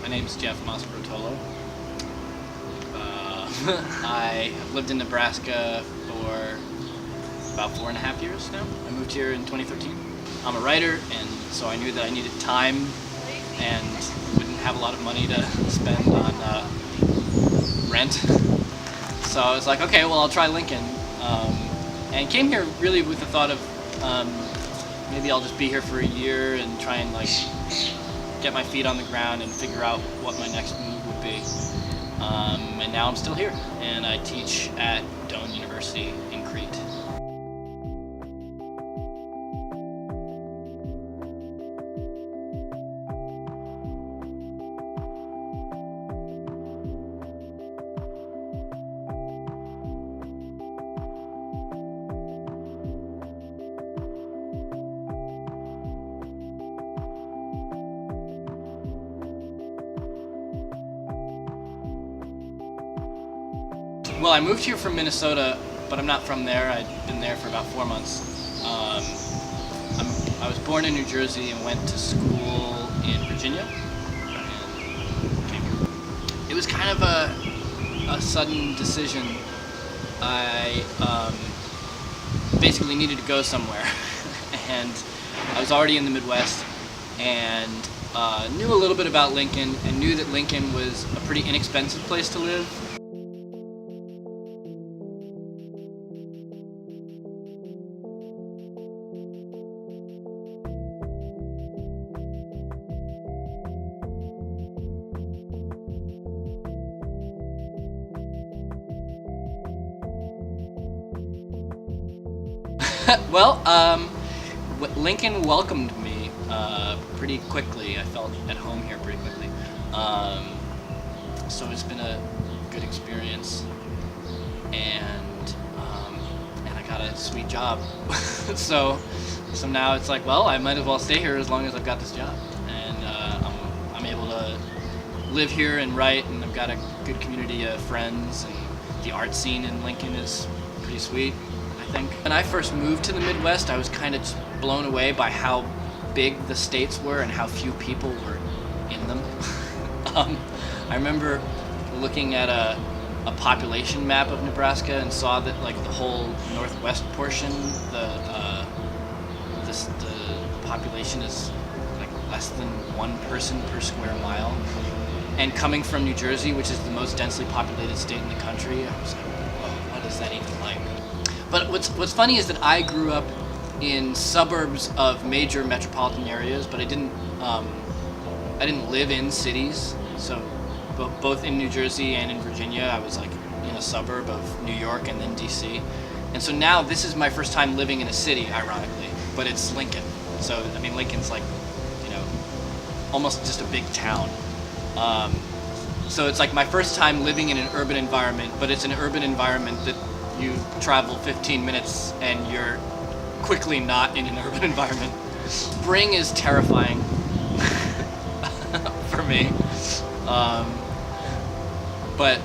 My name's Jeff Moscaritolo. I have lived in Nebraska for about 4.5 years now. I moved here in 2013. I'm a writer, and so I knew that I needed time and wouldn't have a lot of money to spend on rent. So I was like, okay, well, I'll try Lincoln. And came here really with the thought of maybe I'll just be here for a year and try and like get my feet on the ground and figure out what my next move would be. And now I'm still here, and I teach at University in Crete. Well, I moved here from Minnesota, but I'm not from there. I'd been there for about 4 months. I was born in New Jersey and went to school in Virginia. And came here. It was kind of a sudden decision. I basically needed to go somewhere, and I was already in the Midwest, and knew a little bit about Lincoln, and knew that Lincoln was a pretty inexpensive place to live. Well, Lincoln welcomed me pretty quickly. I felt at home here pretty quickly. So it's been a good experience, and I got a sweet job. so now it's like, well, I might as well stay here as long as I've got this job, and I'm able to live here and write, and I've got a good community of friends, and the art scene in Lincoln is pretty sweet. When I first moved to the Midwest, I was kind of just blown away by how big the states were and how few people were in them. I remember looking at a population map of Nebraska and saw that like the whole northwest portion, the population is like less than 1 person per square mile. And coming from New Jersey, which is the most densely populated state in the country, I was like, whoa, what is that even like? But what's funny is that I grew up in suburbs of major metropolitan areas, but I didn't live in cities. So both in New Jersey and in Virginia, I was like in a suburb of New York and then DC. And so now this is my first time living in a city, ironically, but it's Lincoln. So I mean, Lincoln's like, almost just a big town. So it's like my first time living in an urban environment, but it's an urban environment that you travel 15 minutes and you're quickly not in an urban environment. Spring is terrifying for me, but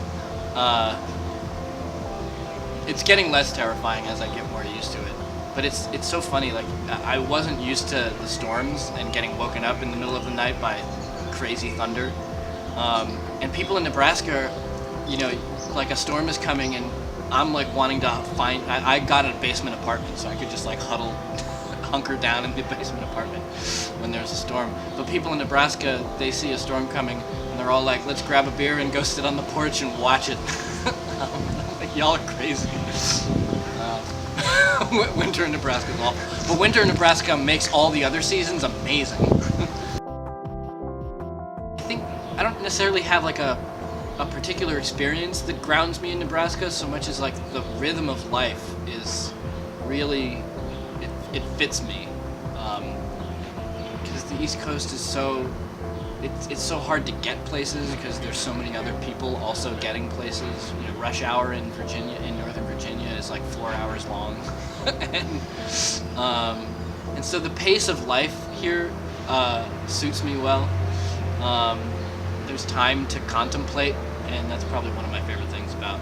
it's getting less terrifying as I get more used to it. But it's so funny, like I wasn't used to the storms and getting woken up in the middle of the night by crazy thunder, and people in Nebraska, like a storm is coming and I'm like wanting to find, I got a basement apartment, so I could just like hunker down in the basement apartment when there's a storm. But people in Nebraska, they see a storm coming and they're all like, let's grab a beer and go sit on the porch and watch it. Like, y'all are crazy. Winter in Nebraska is awful. But winter in Nebraska makes all the other seasons amazing. I don't necessarily have like a particular experience that grounds me in Nebraska so much as like the rhythm of life is really, it fits me, because the East Coast is so, it's so hard to get places because there's so many other people also getting places. Rush hour in Northern Virginia is like 4 hours long. and so the pace of life here suits me well. There's time to contemplate, and that's probably one of my favorite things about